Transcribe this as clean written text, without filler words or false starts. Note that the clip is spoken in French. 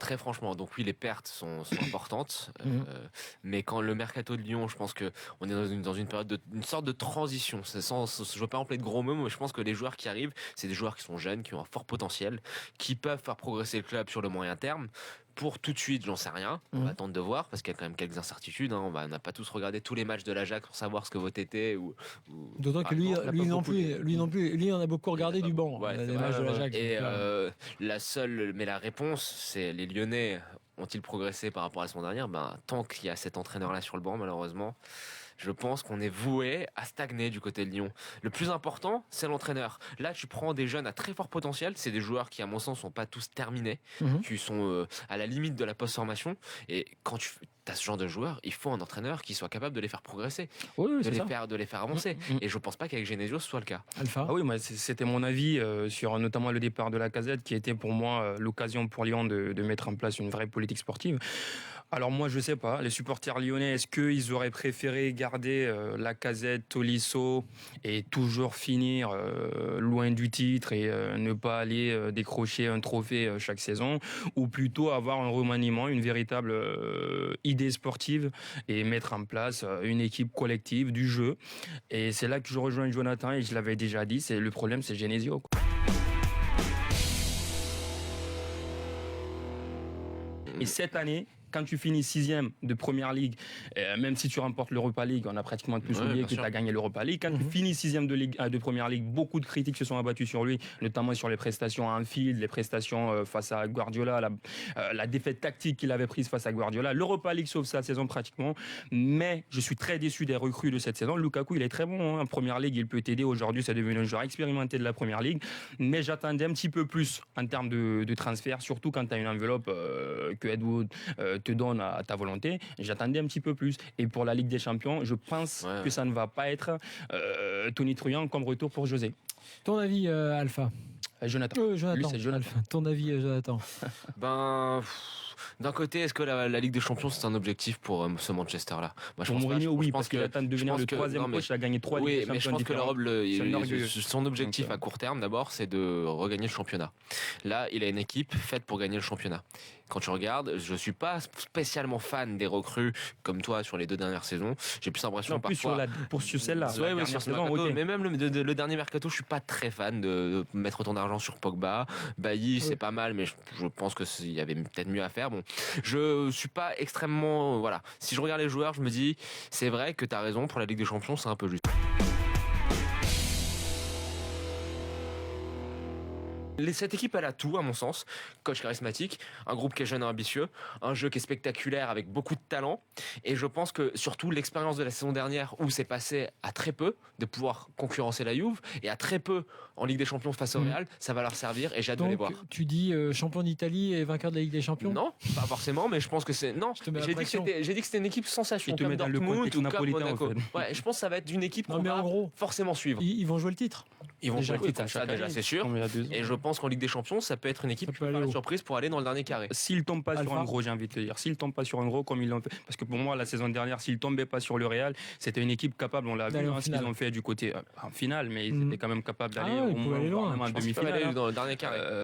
très franchement. Donc oui, les pertes sont importantes, mais quand le mercato de Lyon, je pense que on est dans une période une sorte de transition. Je veux pas employer de gros mots, mais je pense que les joueurs qui arrivent, c'est des joueurs qui sont jeunes, qui ont un fort potentiel, qui peuvent faire progresser le club sur le moyen terme. Pour tout de suite, j'en sais rien. On va attendre de voir parce qu'il y a quand même quelques incertitudes. On n'a pas tous regardé tous les matchs de l'Ajax pour savoir ce que vote était. D'autant que lui non plus. Lui, on a beaucoup regardé du banc. Ouais, les matchs de l'Ajax. Et la réponse, c'est les Lyonnais ont-ils progressé par rapport à la saison dernière? Tant qu'il y a cet entraîneur-là sur le banc, malheureusement, je pense qu'on est voué à stagner du côté de Lyon. Le plus important, c'est l'entraîneur. Là, tu prends des jeunes à très fort potentiel. C'est des joueurs qui, à mon sens, sont pas tous terminés, qui sont à la limite de la post-formation. Et quand tu as ce genre de joueurs, il faut un entraîneur qui soit capable de les faire progresser, de les faire avancer. Et je pense pas qu'avec Genesio ce soit le cas. Alpha. Ah oui, c'était mon avis sur notamment le départ de Lacazette, qui était pour moi l'occasion pour Lyon de mettre en place une vraie politique sportive. Alors moi, je sais pas, les supporters lyonnais, est-ce qu'ils auraient préféré garder Lacazette, Tolisso et toujours finir loin du titre et ne pas aller décrocher un trophée chaque saison, ou plutôt avoir un remaniement, une véritable idée sportive et mettre en place une équipe collective du jeu. Et c'est là que je rejoins Jonathan, et je l'avais déjà dit, le problème c'est Genesio, quoi. Et cette année, quand tu finis 6e de Première Ligue, même si tu remportes l'Europa League, on a pratiquement plus oublié que tu as gagné l'Europa League. Quand tu finis 6e de Première Ligue, beaucoup de critiques se sont abattues sur lui, notamment sur les prestations à Anfield, les prestations face à Guardiola, la défaite tactique qu'il avait prise face à Guardiola. L'Europa League sauve sa saison pratiquement, mais je suis très déçu des recrues de cette saison. Lukaku, il est très bon en Première Ligue, il peut t'aider. Aujourd'hui, c'est devenu un joueur expérimenté de la Première Ligue, mais j'attendais un petit peu plus en termes de transfert, surtout quand tu as une enveloppe que Ed Wood te donne à ta volonté. J'attendais un petit peu plus. Et pour la Ligue des Champions, je pense que ça ne va pas être tonitruant comme retour pour José. Ton avis, Alpha? Jonathan. Lui, c'est Jonathan. Alpha. Ton avis, Jonathan? D'un côté, est-ce que la Ligue des Champions c'est un objectif pour ce Manchester-là? Moi, je pense Mourinho, oui, parce qu'il attend de devenir le troisième coach, il a gagné 3 Ligues des Champions. Oui, mais je pense que l'Europe, son objectif à court terme, d'abord, c'est de regagner le championnat. Là, il a une équipe faite pour gagner le championnat. Quand tu regardes, je suis pas spécialement fan des recrues comme toi sur les 2 dernières saisons. J'ai plus l'impression parfois. Pour celle-là. Oui, sur mercato, mais même le dernier mercato, je suis pas très fan de mettre autant d'argent sur Pogba. Bailly, c'est pas mal, mais je pense que il y avait peut-être mieux à faire. Bon, je suis pas extrêmement, Si je regarde les joueurs, je me dis, c'est vrai que t'as raison, pour la Ligue des Champions, c'est un peu juste. Cette équipe, elle a tout, à mon sens. Coach charismatique, un groupe qui est jeune et ambitieux, un jeu qui est spectaculaire avec beaucoup de talent. Et je pense que surtout l'expérience de la saison dernière, où c'est passé à très peu de pouvoir concurrencer la Juve et à très peu en Ligue des Champions face au Real, ça va leur servir et j'ai hâte de les voir. Tu dis champion d'Italie et vainqueur de la Ligue des Champions? Non, pas forcément, mais je pense que c'est. Non, j'ai dit que c'était une équipe sensation. Tu te mets dans le contexte napolitain, en fait. Ouais, je pense que ça va être une équipe qu'on va forcément suivre. Ils vont jouer le titre. Ils vont jouer le titre, ça déjà, c'est sûr. Et je pense qu'en Ligue des Champions, ça peut être une équipe qui peut faire la surprise pour aller dans le dernier carré. S'ils tombent pas sur un gros, j'ai envie de te dire, s'ils tombent pas sur un gros comme ils l'ont fait, parce que pour moi la saison dernière, s'ils tombaient pas sur le Real, c'était une équipe capable, on l'a vu, ce qu'ils ont fait du côté en finale, mais ils étaient quand même capables d'aller au moins loin en demi-finale. Dans le dernier carré.